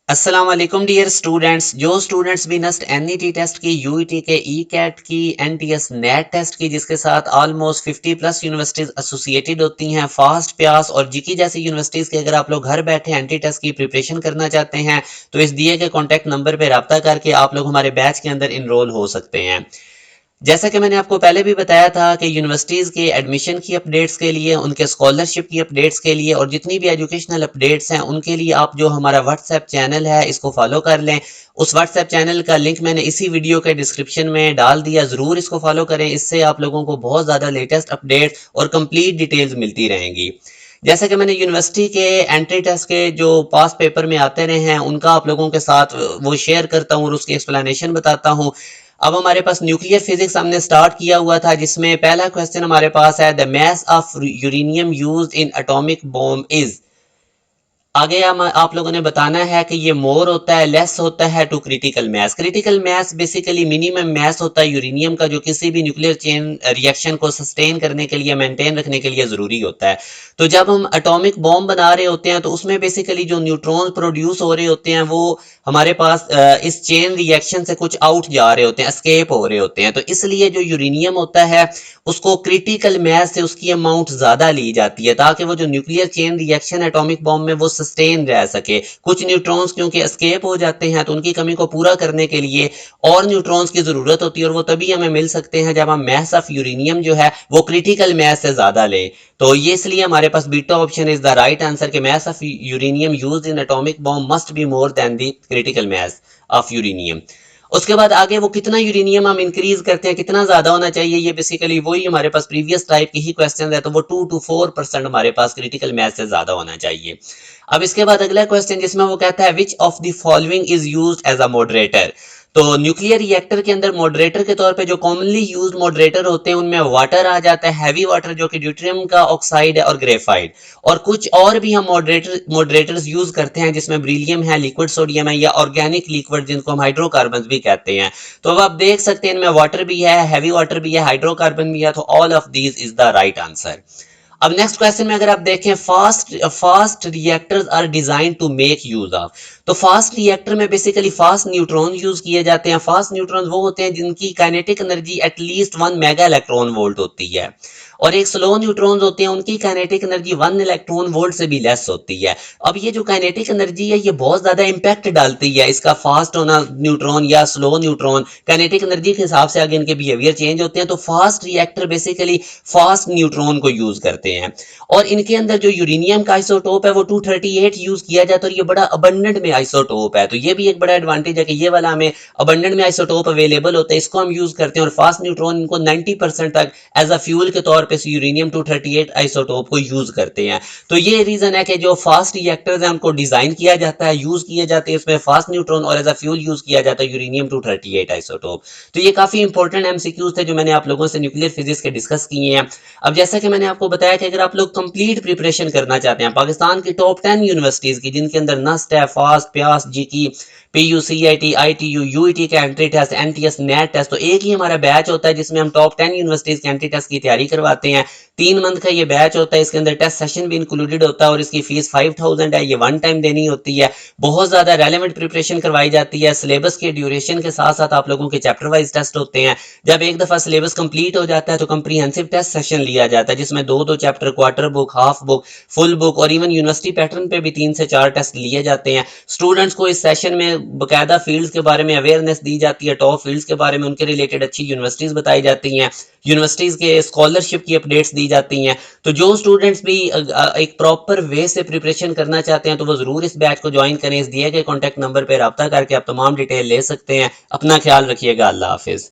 अस्सलाम वालेकुम dear students. जो स्टूडेंट्स भी नस्ट एनईटी टेस्ट की, यूईटी के, ई कैट की, एनटीएस नेट टेस्ट की, जिसके साथ ऑलमोस्ट 50 प्लस यूनिवर्सिटीज एसोसिएटेड होती हैं, फास्ट, प्यास और जीकी जैसी यूनिवर्सिटीज के, अगर आप लोग घर बैठे एंटी टेस्ट की प्रिपरेशन करना चाहते हैं तो इस दिए गए कॉन्टैक्ट नंबर पर रब्ता करके आप लोग हमारे बैच के अंदर इनरोल हो सकते हैं। जैसा कि मैंने आपको पहले भी बताया था कि यूनिवर्सिटीज़ के एडमिशन की अपडेट्स के लिए, उनके स्कॉलरशिप की अपडेट्स के लिए और जितनी भी एजुकेशनल अपडेट्स हैं उनके लिए आप जो हमारा व्हाट्सएप चैनल है इसको फॉलो कर लें। उस व्हाट्सएप चैनल का लिंक मैंने इसी वीडियो के डिस्क्रिप्शन में डाल दिया, ज़रूर इसको फॉलो करें। इससे आप लोगों को बहुत ज़्यादा लेटेस्ट अपडेट और कंप्लीट डिटेल्स मिलती रहेंगी। जैसा कि मैंने यूनिवर्सिटी के एंट्री टेस्ट के जो पास पेपर में आते रहे हैं उनका आप लोगों के साथ वो शेयर करता हूँ और उसकी एक्सप्लेनेशन बताता हूँ। अब हमारे पास न्यूक्लियर फिजिक्स हमने स्टार्ट किया हुआ था, जिसमें पहला क्वेश्चन हमारे पास है, the mass of uranium used in atomic bomb is. आगे हम आप लोगों ने बताना है कि ये मोर होता है, लेस होता है to critical mass. Critical mass basically minimum mass होता है यूरेनियम का, जो किसी भी न्यूक्लियर चेन रिएक्शन को सस्टेन करने के लिए, मेंटेन रखने के लिए जरूरी होता है। तो जब हम एटॉमिक बॉम्ब बना रहे होते हैं तो उसमें बेसिकली जो न्यूट्रॉन प्रोड्यूस हो रहे होते हैं वो हमारे पास इस चेन रिएक्शन से कुछ आउट जा रहे होते हैं, एस्केप हो रहे होते हैं। तो इसलिए जो यूरेनियम होता है उसको क्रिटिकल मास से उसकी अमाउंट ज्यादा ली जाती है, ताकि वो जो nuclear chain reaction atomic bomb में वो सस्टेन रह सके। कुछ न्यूट्रॉन्स क्योंकि एस्केप हो जाते हैं तो उनकी कमी को पूरा करने के लिए और न्यूट्रॉन्स की जरूरत होती है, और वो तभी हमें मिल सकते हैं जब हम मास ऑफ यूरेनियम जो है वो क्रिटिकल मास से ज्यादा लें। तो ये इसलिए हमारे पास beta option is the right answer कि mass of uranium used in atomic bomb must be more than the critical mass of uranium. उसके बाद आगे वो कितना यूरेनियम हम इंक्रीज करते हैं, कितना ज्यादा होना चाहिए, ये बेसिकली वही हमारे पास प्रीवियस टाइप की ही क्वेश्चन है। तो वो 2 to 4% हमारे पास क्रिटिकल मास से ज्यादा होना चाहिए। अब इसके बाद अगला क्वेश्चन जिसमें वो कहता है which of the following is used as a moderator. तो न्यूक्लियर रिएक्टर के अंदर मॉडरेटर के तौर पे जो कॉमनली यूज्ड मॉडरेटर होते हैं उनमें वाटर आ जाता है, हैवी वाटर जो कि ड्यूटेरियम का ऑक्साइड है, और ग्रेफाइट। और कुछ और भी हम मॉडरेटर्स यूज करते हैं, जिसमें ब्रिलियम है, लिक्विड सोडियम है, या ऑर्गेनिक लिक्विड जिनको हम हाइड्रोकार्बन भी कहते हैं। तो अब आप देख सकते हैं इनमें वाटर भी है, हैवी वाटर भी है, हाइड्रोकार्बन भी है। तो all of these is the right answer. अब नेक्स्ट क्वेश्चन में अगर आप देखें, fast reactors are design to make use of. तो फास्ट रिएक्टर में बेसिकली फास्ट न्यूट्रॉन यूज किए जाते हैं। फास्ट न्यूट्रॉन वो होते हैं जिनकी kinetic energy at least 1 mega electron volt होती है, और एक स्लो न्यूट्रॉन्स होते हैं उनकी काइनेटिक एनर्जी 1 इलेक्ट्रॉन वोल्ट से भी लेस होती है। अब ये जो काइनेटिक एनर्जी है ये बहुत ज्यादा इंपैक्ट डालती है, इसका फास्ट होना न्यूट्रॉन या स्लो न्यूट्रॉन, काइनेटिक एनर्जी के हिसाब से आगे इनके बिहेवियर चेंज होते हैं। तो fast reactor basically fast neutron को यूज करते हैं। और इनके अंदर जो यूरेनियम का आइसोटोप है वो 238 यूज किया जाता है, और ये बड़ा अबंडेंट में आइसोटोप है। तो ये भी एक बड़ा एडवांटेज है कि ये वाला हमें अबंडेंट में आइसोटोप अवेलेबल होता है, इसको हम यूज करते हैं। और फास्ट न्यूट्रॉन इनको 90% तक एज अ फ्यूल के तौर पे यूरेनियम 238 आइसोटोप को यूज करते हैं। तो ये रीजन है कि जो फास्ट रिएक्टर्स हैं उनको डिजाइन किया जाता है, यूज किए जाते हैं, इसमें फास्ट न्यूट्रॉन और एज अ फ्यूल यूज किया जाता है यूरेनियम 238 आइसोटोप। तो ये काफी इंपॉर्टेंट एमसीक्यूज थे जो मैंने आप लोगों से न्यूक्लियर फिजिक्स के डिस्कस किए हैं। अब जैसा कि मैंने आपको बताया कि अगर आप लोग कंप्लीट प्रिपरेशन करना चाहते हैं पाकिस्तान की टॉप 10 यूनिवर्सिटीज की, जिनके अंदर नस्ट है, FAST, PIEAS, GIKI, PU, CIT, ITU, UET का entry test, NTS, NET test, तो एक ही हमारा बैच होता है जिसमें हम टॉप 10 यूनिवर्सिटीज के एंट्री टेस्ट की तैयारी करवाते हैं। 3 मंथ का ये बैच होता है, इसके अंदर टेस्ट सेशन भी इंक्लूडेड होता है, और इसकी फीस 5000 है, ये वन टाइम देनी होती है। बहुत ज्यादा रेलेवेंट प्रिपरेशन करवाई जाती है। सिलेबस के ड्यूरेशन के साथ साथ आप लोगों के चैप्टर वाइज टेस्ट होते हैं। जब एक दफा सिलेबस कंप्लीट हो जाता है तो कंप्रीहेंसिव टेस्ट सेशन लिया जाता है, जिसमें दो दो chapter, quarter book, half book, full book, और इवन यूनिवर्सिटी पैटर्न पे भी 3 से 4 टेस्ट लिए जाते हैं। स्टूडेंट्स को इस सेशन में बकायदा फील्ड्स के बारे में अवेयरनेस दी जाती है, टॉप फील्ड्स के बारे में, उनके रिलेटेड अच्छी यूनिवर्सिटीज बताई जाती हैं, यूनिवर्सिटीज के स्कॉलरशिप की अपडेट्स दी जाती हैं। तो जो स्टूडेंट्स भी एक प्रॉपर वे से प्रिपरेशन करना चाहते हैं तो वो जरूर इस बैच को ज्वाइन करें। इस दिए गए कॉन्टैक्ट नंबर पर रब्ता करके आप तमाम डिटेल ले सकते हैं। अपना ख्याल रखिएगा। अल्लाह हाफिज।